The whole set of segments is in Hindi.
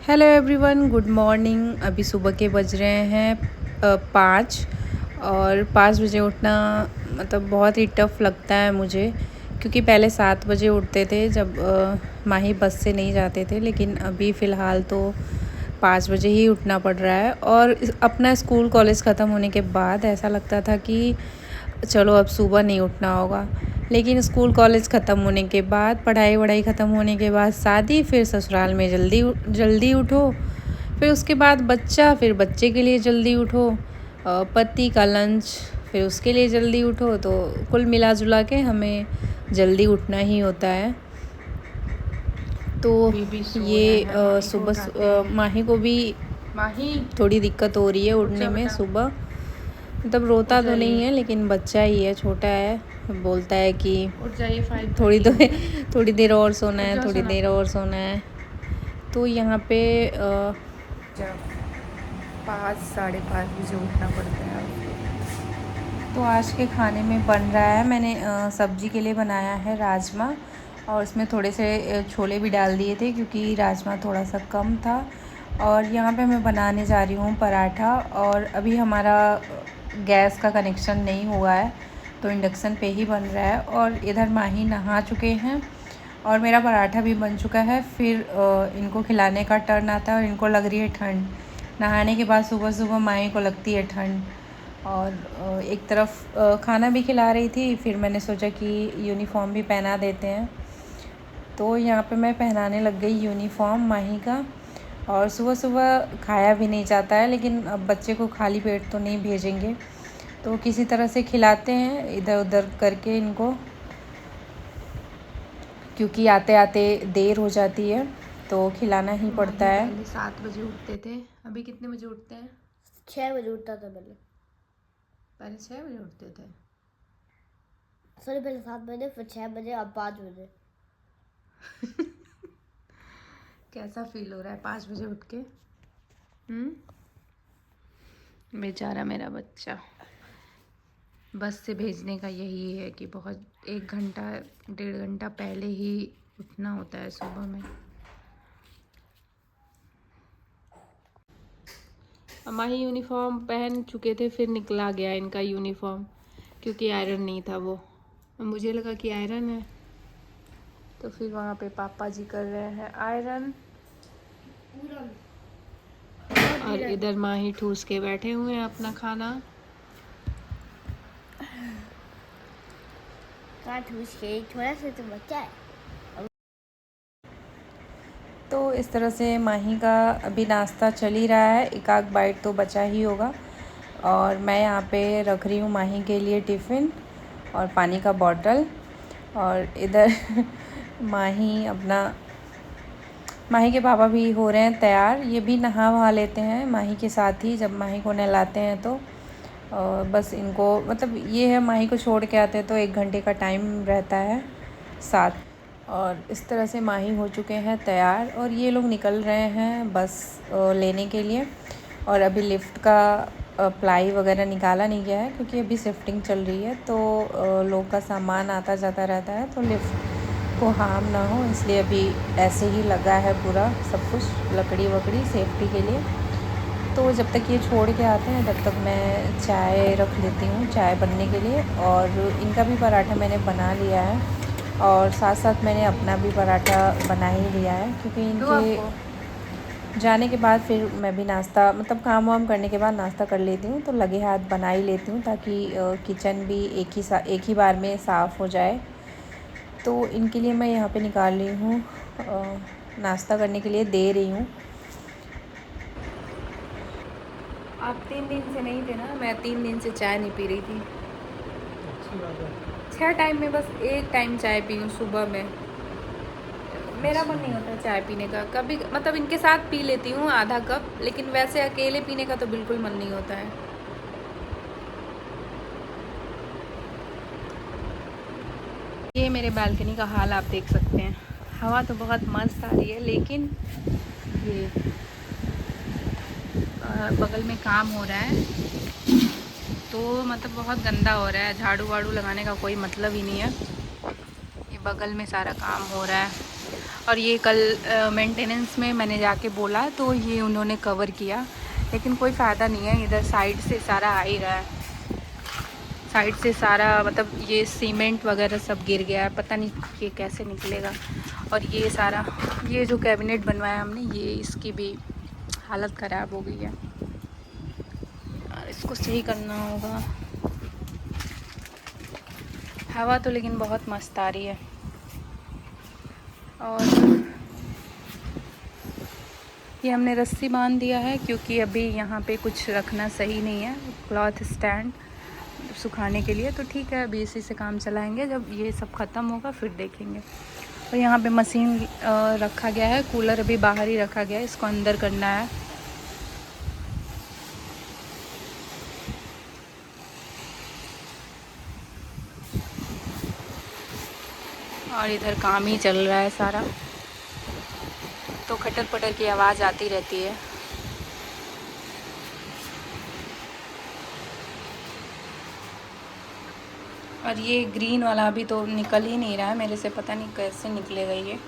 Hello everyone, good morning. अभी सुबह के बज रहे हैं 5 और 5 बजे उठना मतलब बहुत ही टफ़ लगता है मुझे, क्योंकि पहले 7 बजे उठते थे जब माही बस से नहीं जाते थे, लेकिन अभी फ़िलहाल तो 5 बजे ही उठना पड़ रहा है। और अपना स्कूल कॉलेज ख़त्म होने के बाद ऐसा लगता था कि चलो अब सुबह नहीं उठना होगा, लेकिन स्कूल कॉलेज ख़त्म होने के बाद, पढ़ाई वढ़ाई ख़त्म होने के बाद शादी, फिर ससुराल में जल्दी उठो, फिर उसके बाद बच्चा, फिर बच्चे के लिए जल्दी उठो, पति का लंच, फिर उसके लिए जल्दी उठो। तो कुल मिला जुला के हमें जल्दी उठना ही होता है। तो ये सुबह माही को भी थोड़ी दिक्कत हो रही है उठने में सुबह। मतलब रोता तो नहीं है, लेकिन बच्चा ही है, छोटा है, बोलता है कि थोड़ी देर और सोना है, थोड़ी देर और सोना है। तो यहाँ पे 5 साढ़े 5 बजे उठना पड़ता है। तो आज के खाने में बन रहा है, मैंने सब्जी के लिए बनाया है राजमा, और इसमें थोड़े से छोले भी डाल दिए थे क्योंकि राजमा थोड़ा सा कम था। और यहाँ पे मैं बनाने जा रही हूँ पराठा, और अभी हमारा गैस का कनेक्शन नहीं हुआ है तो इंडक्शन पे ही बन रहा है। और इधर माही नहा चुके हैं और मेरा पराठा भी बन चुका है। फिर इनको खिलाने का टर्न आता है और इनको लग रही है ठंड। नहाने के बाद सुबह सुबह माही को लगती है ठंड, और एक तरफ खाना भी खिला रही थी, फिर मैंने सोचा कि यूनिफॉर्म भी पहना देते हैं। तो यहाँ पे मैं पहनाने लग गई यूनिफॉर्म माही का। और सुबह सुबह खाया भी नहीं जाता है, लेकिन अब बच्चे को खाली पेट तो नहीं भेजेंगे, तो किसी तरह से खिलाते हैं इधर उधर करके इनको, क्योंकि आते आते देर हो जाती है तो खिलाना ही पड़ता है। पहले 7 बजे उठते थे, अभी कितने बजे उठते हैं? 6 बजे उठता था पहले 6 बजे उठते थे। सॉरी, पहले 7 बजे, फिर 6 बजे, अब 5 बजे। कैसा फील हो रहा है 5 बजे उठ के? बेचारा मेरा बच्चा। बस से भेजने का यही है कि बहुत 1 घंटा 1.5 घंटा पहले ही उठना होता है सुबह में। हमारी यूनिफॉर्म पहन चुके थे, फिर निकला गया इनका यूनिफॉर्म, क्योंकि आयरन नहीं था वो। मुझे लगा कि आयरन है, तो फिर वहाँ पे पापा जी कर रहे हैं आयरन, और इधर माही ठूस के बैठे हुए हैं अपना खाना। ठूस के थोड़ा सा तो बच्चा है। तो इस तरह से माही का अभी नाश्ता चल ही रहा है, एक आध बाइट तो बचा ही होगा। और मैं यहाँ पे रख रही हूँ माही के लिए टिफ़िन और पानी का बॉटल। और इधर माही के पापा भी हो रहे हैं तैयार, ये भी नहा वहा लेते हैं माही के साथ ही, जब माही को नहलाते हैं तो बस इनको मतलब ये है, माही को छोड़ के आते हैं तो 1 घंटे का टाइम रहता है साथ। और इस तरह से माही हो चुके हैं तैयार, और ये लोग निकल रहे हैं बस लेने के लिए। और अभी लिफ्ट का प्लाई वगैरह निकाला नहीं गया है, क्योंकि अभी शिफ्टिंग चल रही है, तो लोग का सामान आता जाता रहता है, तो लिफ्ट को हार्म ना हो इसलिए अभी ऐसे ही लगा है पूरा सब कुछ, लकड़ी वकड़ी सेफ्टी के लिए। तो जब तक ये छोड़ के आते हैं तब तक मैं चाय रख लेती हूँ, चाय बनने के लिए। और इनका भी पराठा मैंने बना लिया है, और साथ साथ मैंने अपना भी पराठा बना ही लिया है, क्योंकि इनके जाने के बाद फिर मैं भी नाश्ता मतलब काम वाम करने के बाद नाश्ता कर लेती हूँ, तो लगे हाथ बना ही लेती हूँ, ताकि किचन भी एक ही बार में साफ़ हो जाए। तो इनके लिए मैं यहाँ पे निकाल रही हूँ, नाश्ता करने के लिए दे रही हूँ। आप 3 दिन से नहीं थे ना, मैं 3 दिन से चाय नहीं पी रही थी। अच्छी बात है। 6 टाइम में बस 1 टाइम चाय पी हूँ सुबह में। मेरा मन नहीं होता चाय पीने का कभी, मतलब इनके साथ पी लेती हूँ आधा कप, लेकिन वैसे अकेले पीने का तो बिल्कुल मन नहीं होता है। ये मेरे बालकनी का हाल आप देख सकते हैं। हवा तो बहुत मस्त आ रही है, लेकिन ये बगल में काम हो रहा है, तो मतलब बहुत गंदा हो रहा है, झाड़ू वाड़ू लगाने का कोई मतलब ही नहीं है। ये बगल में सारा काम हो रहा है, और ये कल मेंटेनेंस में मैंने जाके बोला तो ये उन्होंने कवर किया, लेकिन कोई फ़ायदा नहीं है। इधर साइड से सारा आ ही रहा है, साइड से सारा मतलब ये सीमेंट वगैरह सब गिर गया है, पता नहीं ये कैसे निकलेगा। और ये सारा ये जो कैबिनेट बनवाया हमने, ये इसकी भी हालत ख़राब हो गई है और इसको सही करना होगा। हवा तो लेकिन बहुत मस्त आ रही है। और ये हमने रस्सी बांध दिया है क्योंकि अभी यहाँ पे कुछ रखना सही नहीं है, क्लॉथ स्टैंड सुखाने के लिए। तो ठीक है, अभी इसी से काम चलाएंगे, जब ये सब ख़त्म होगा फिर देखेंगे। और यहाँ पे मशीन रखा गया है, कूलर अभी बाहर ही रखा गया है, इसको अंदर करना है। और इधर काम ही चल रहा है सारा, तो खटर पटर की आवाज़ आती रहती है। और ये ग्रीन वाला अभी तो निकल ही नहीं रहा है मेरे से, पता नहीं कैसे निकलेगा ये।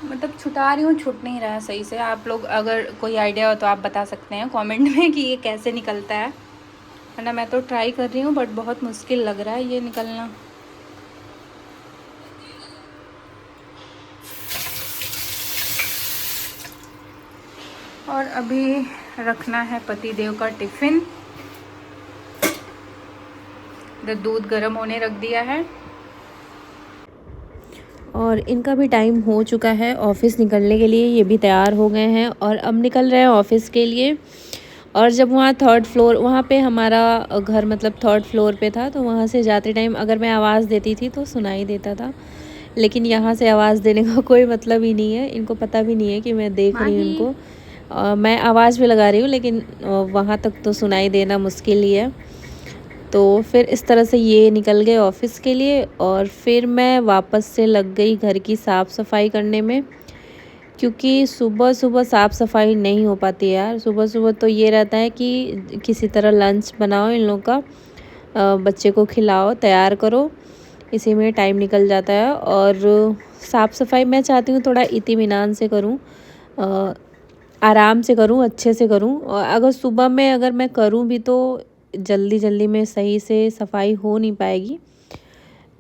मतलब छुटा रही हूँ, छुट नहीं रहा है सही से। आप लोग अगर कोई आइडिया हो तो आप बता सकते हैं कमेंट में कि ये कैसे निकलता है, वरना मैं तो ट्राई कर रही हूँ बट बहुत मुश्किल लग रहा है ये निकलना। और अभी रखना है पतिदेव का टिफ़िन। इधर दूध गर्म होने रख दिया है और इनका भी टाइम हो चुका है ऑफ़िस निकलने के लिए। ये भी तैयार हो गए हैं और अब निकल रहे हैं ऑफ़िस के लिए। और जब वहाँ 3rd फ्लोर, वहाँ पे हमारा घर मतलब 3rd फ्लोर पे था, तो वहाँ से जाते टाइम अगर मैं आवाज़ देती थी तो सुनाई देता था, लेकिन यहाँ से आवाज़ देने का कोई मतलब ही नहीं है। इनको पता भी नहीं है कि मैं देख रही हूँ इनको। मैं आवाज़ भी लगा रही हूँ लेकिन वहाँ तक तो सुनाई देना मुश्किल ही है। तो फिर इस तरह से ये निकल गए ऑफ़िस के लिए और फिर मैं वापस से लग गई घर की साफ़ सफाई करने में, क्योंकि सुबह सुबह साफ़ सफाई नहीं हो पाती यार। सुबह सुबह तो ये रहता है कि किसी तरह लंच बनाओ इन लोग का, बच्चे को खिलाओ, तैयार करो, इसी में टाइम निकल जाता है। और साफ़ सफाई मैं चाहती हूँ थोड़ा इत्मीनान से करूँ, आराम से करूँ, अच्छे से करूँ। और अगर सुबह में अगर मैं करूँ भी तो जल्दी जल्दी में सही से सफाई हो नहीं पाएगी,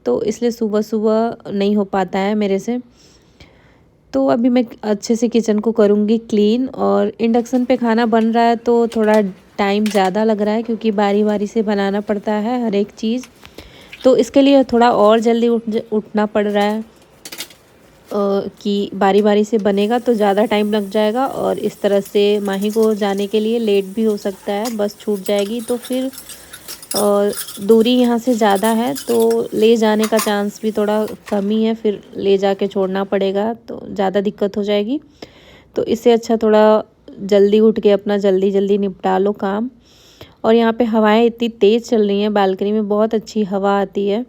तो इसलिए सुबह सुबह नहीं हो पाता है मेरे से। तो अभी मैं अच्छे से किचन को करूँगी क्लीन। और इंडक्शन पे खाना बन रहा है तो थोड़ा टाइम ज़्यादा लग रहा है, क्योंकि बारी बारी से बनाना पड़ता है हर एक चीज़, तो इसके लिए थोड़ा और जल्दी उठना पड़ रहा है कि बारी बारी से बनेगा तो ज़्यादा टाइम लग जाएगा। और इस तरह से माही को जाने के लिए लेट भी हो सकता है, बस छूट जाएगी तो फिर दूरी यहाँ से ज़्यादा है तो ले जाने का चांस भी थोड़ा कम ही है, फिर ले जाके छोड़ना पड़ेगा तो ज़्यादा दिक्कत हो जाएगी। तो इससे अच्छा थोड़ा जल्दी उठ के अपना जल्दी जल्दी निपटा लो काम। और यहाँ पे हवाएं इतनी तेज़ चल रही हैं, बालकनी में बहुत अच्छी हवा आती है।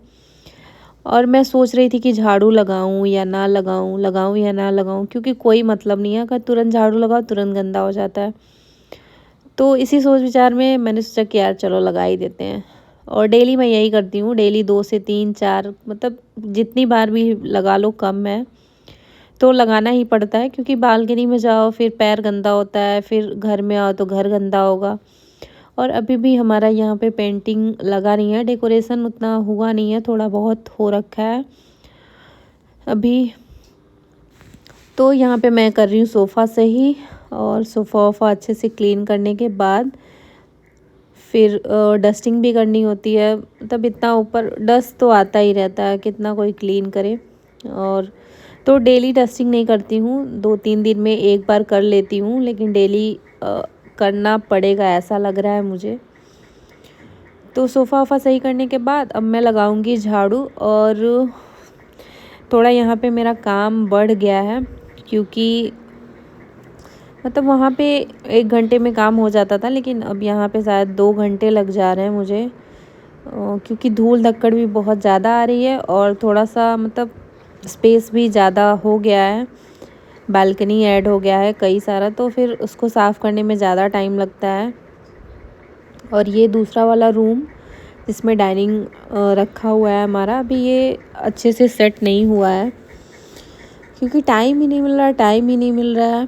और मैं सोच रही थी कि झाड़ू लगाऊं या ना लगाऊं, लगाऊं या ना लगाऊं, क्योंकि कोई मतलब नहीं है, अगर तुरंत झाड़ू लगाओ तुरंत गंदा हो जाता है। तो इसी सोच विचार में मैंने सोचा कि यार चलो लगा ही देते हैं। और डेली मैं यही करती हूँ, डेली 2 से 3 4 मतलब जितनी बार भी लगा लो कम है, तो लगाना ही पड़ता है। क्योंकि बालकनी में जाओ फिर पैर गंदा होता है, फिर घर में आओ तो घर गंदा होगा। और अभी भी हमारा यहाँ पे पेंटिंग लगा नहीं है, डेकोरेशन उतना हुआ नहीं है, थोड़ा बहुत हो रखा है अभी। तो यहाँ पे मैं कर रही हूँ सोफ़ा सही, और सोफ़ा वोफ़ा अच्छे से क्लीन करने के बाद फिर डस्टिंग भी करनी होती है। मतलब इतना ऊपर डस्ट तो आता ही रहता है, कितना कोई क्लीन करे। और तो डेली डस्टिंग नहीं करती हूँ, 2-3 दिन में एक बार कर लेती हूँ, लेकिन डेली करना पड़ेगा ऐसा लग रहा है मुझे। तो सोफ़ा वोफ़ा सही करने के बाद अब मैं लगाऊंगी झाड़ू। और थोड़ा यहाँ पे मेरा काम बढ़ गया है, क्योंकि मतलब वहाँ पे 1 घंटे में काम हो जाता था, लेकिन अब यहाँ पे शायद 2 घंटे लग जा रहे हैं मुझे, क्योंकि धूल धक्कड़ भी बहुत ज़्यादा आ रही है और थोड़ा सा मतलब स्पेस भी ज़्यादा हो गया है, बालकनी ऐड हो गया है कई सारा, तो फिर उसको साफ़ करने में ज़्यादा टाइम लगता है। और ये दूसरा वाला रूम जिसमें डाइनिंग रखा हुआ है हमारा, अभी ये अच्छे से सेट नहीं हुआ है, क्योंकि टाइम ही नहीं मिल रहा है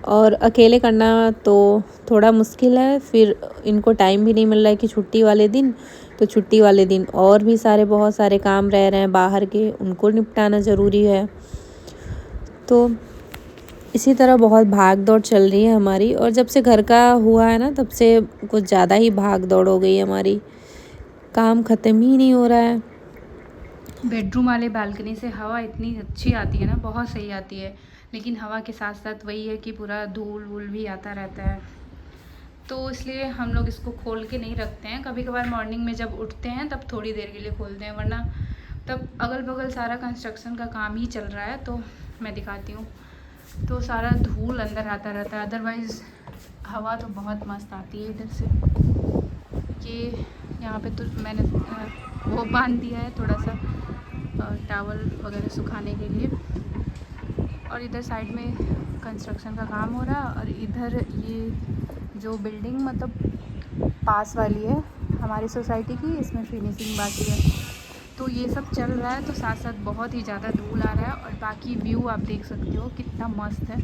और अकेले करना तो थोड़ा मुश्किल है। फिर इनको टाइम भी नहीं मिल रहा है कि छुट्टी वाले दिन, तो छुट्टी वाले दिन और भी बहुत सारे काम रह रहे हैं बाहर के, उनको निपटाना ज़रूरी है। तो इसी तरह बहुत भाग दौड़ चल रही है हमारी। और जब से घर का हुआ है ना, तब से कुछ ज़्यादा ही भाग दौड़ हो गई है हमारी, काम ख़त्म ही नहीं हो रहा है। बेडरूम वाले बालकनी से हवा इतनी अच्छी आती है ना, बहुत सही आती है, लेकिन हवा के साथ साथ वही है कि पूरा धूल वूल भी आता रहता है। तो इसलिए हम लोग इसको खोल के नहीं रखते हैं। कभी कभार मॉर्निंग में जब उठते हैं तब थोड़ी देर के लिए खोलते हैं, वरना तब अगल बगल सारा कंस्ट्रक्शन का काम ही चल रहा है। तो मैं दिखाती हूँ, तो सारा धूल अंदर आता रहता है। अदरवाइज़ हवा तो बहुत मस्त आती है इधर से। ये यहाँ पे तो मैंने वो बांध दिया है थोड़ा सा टावल वगैरह सुखाने के लिए। और इधर साइड में कंस्ट्रक्शन का काम हो रहा है। और इधर ये जो बिल्डिंग मतलब पास वाली है हमारी सोसाइटी की, इसमें फिनिशिंग बाकी है। तो ये सब चल रहा है, तो साथ साथ बहुत ही ज़्यादा धूल आ रहा है। और बाकी व्यू आप देख सकते हो कितना मस्त है।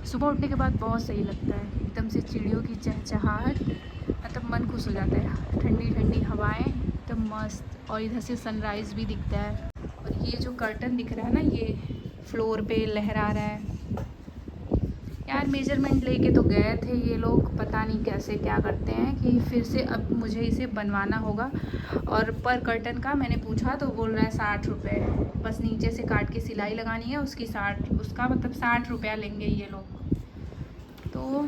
सुबह उठने के बाद बहुत सही लगता है, एकदम से चिड़ियों की चहचहाहट, मतलब मन खुश हो जाता है। ठंडी ठंडी हवाएं एकदम मस्त। और इधर से सनराइज़ भी दिखता है। और ये जो कर्टन दिख रहा है ना, ये फ्लोर पे लहरा रहा है। यार मेजरमेंट लेके तो गए थे ये लोग, पता नहीं कैसे क्या करते हैं कि फिर से अब मुझे इसे बनवाना होगा। और पर कर्टन का मैंने पूछा तो बोल रहा है 60 रुपये, बस नीचे से काट के सिलाई लगानी है उसकी 60, उसका मतलब 60 रुपया लेंगे ये लोग। तो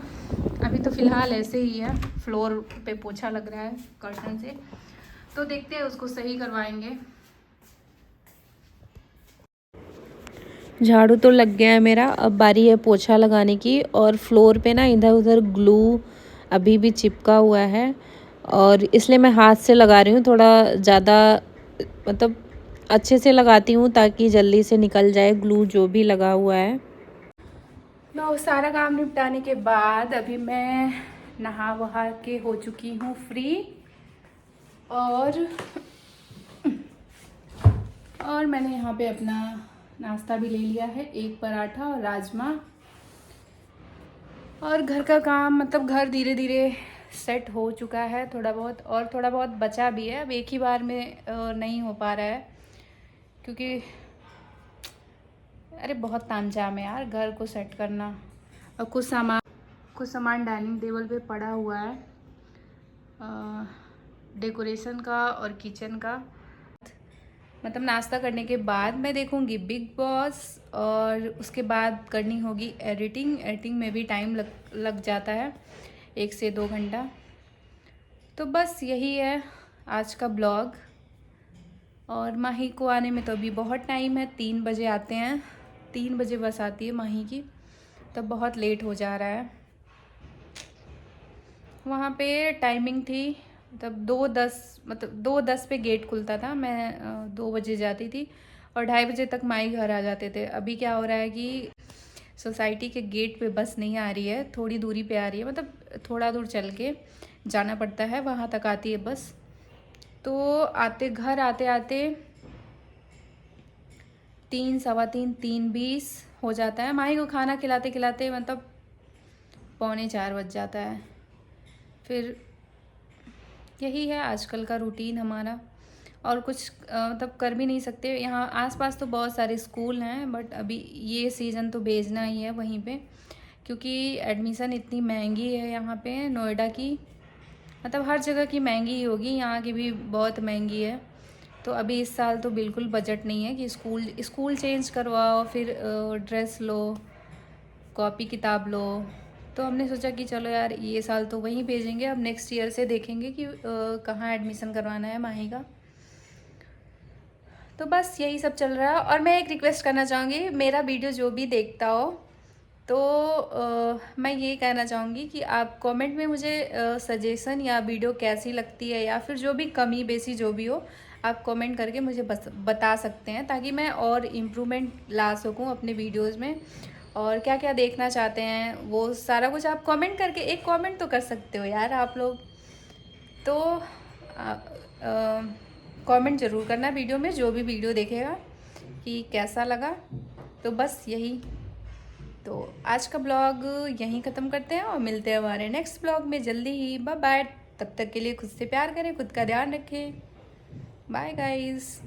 अभी तो फ़िलहाल ऐसे ही है, फ्लोर पे पोछा लग रहा है कर्टन से, तो देखते हैं उसको सही करवाएंगे। झाड़ू तो लग गया है मेरा, अब बारी है पोछा लगाने की। और फ्लोर पे ना इधर उधर ग्लू अभी भी चिपका हुआ है, और इसलिए मैं हाथ से लगा रही हूँ। थोड़ा ज़्यादा मतलब अच्छे से लगाती हूँ ताकि जल्दी से निकल जाए ग्लू जो भी लगा हुआ है। ना सारा काम निपटाने के बाद अभी मैं नहा वहा के हो चुकी हूँ फ्री। और मैंने यहाँ पे अपना नाश्ता भी ले लिया है, एक पराठा और राजमा। और घर का काम मतलब घर धीरे धीरे सेट हो चुका है थोड़ा बहुत, और थोड़ा बहुत बचा भी है। अब एक ही बार में नहीं हो पा रहा है, क्योंकि अरे बहुत तामझाम है यार घर को सेट करना। और कुछ सामान डाइनिंग टेबल पे पड़ा हुआ है, डेकोरेशन का और किचन का। मतलब नाश्ता करने के बाद मैं देखूंगी बिग बॉस, और उसके बाद करनी होगी एडिटिंग में भी टाइम लग जाता है, 1 से 2 घंटा। तो बस यही है आज का ब्लॉग। और माही को आने में तो अभी बहुत टाइम है, 3 बजे आते हैं, 3 बजे बस आती है माही की, तब बहुत लेट हो जा रहा है। वहाँ पे टाइमिंग थी तब 2:10 पे गेट खुलता था, मैं 2 बजे जाती थी और 2:30 बजे तक माई घर आ जाते थे। अभी क्या हो रहा है कि सोसाइटी के गेट पे बस नहीं आ रही है, थोड़ी दूरी पे आ रही है, मतलब थोड़ा दूर चल के जाना पड़ता है, वहाँ तक आती है बस। तो घर आते आते 3, सवा 3, 3:20 हो जाता है। माही को खाना खिलाते खिलाते मतलब 3:45 बज जाता है। फिर यही है आजकल का रूटीन हमारा, और कुछ मतलब कर भी नहीं सकते। यहाँ आसपास तो बहुत सारे स्कूल हैं, बट अभी ये सीज़न तो भेजना ही है वहीं पे, क्योंकि एडमिशन इतनी महंगी है यहाँ पे नोएडा की, मतलब हर जगह की महंगी ही होगी, यहाँ की भी बहुत महंगी है। तो अभी इस साल तो बिल्कुल बजट नहीं है कि स्कूल चेंज करवाओ, फिर ड्रेस लो, कॉपी किताब लो। तो हमने सोचा कि चलो यार ये साल तो वहीं भेजेंगे, अब नेक्स्ट ईयर से देखेंगे कि कहाँ एडमिशन करवाना है माही का। तो बस यही सब चल रहा है। और मैं एक रिक्वेस्ट करना चाहूँगी, मेरा वीडियो जो भी देखता हो तो मैं ये कहना चाहूँगी कि आप कमेंट में मुझे सजेशन या वीडियो कैसी लगती है, या फिर जो भी कमी बेसी जो भी हो, आप कमेंट करके मुझे बता सकते हैं, ताकि मैं और इम्प्रूवमेंट ला सकूँ अपने वीडियोज़ में। और क्या क्या देखना चाहते हैं वो सारा कुछ आप कमेंट करके, एक कमेंट तो कर सकते हो यार आप लोग। तो कमेंट ज़रूर करना वीडियो में, जो भी वीडियो देखेगा कि कैसा लगा। तो बस यही, तो आज का ब्लॉग यहीं ख़त्म करते हैं और मिलते हैं हमारे नेक्स्ट ब्लॉग में जल्दी ही। बाय बाय, तब तक के लिए खुद से प्यार करें, खुद का ध्यान रखें। Bye guys.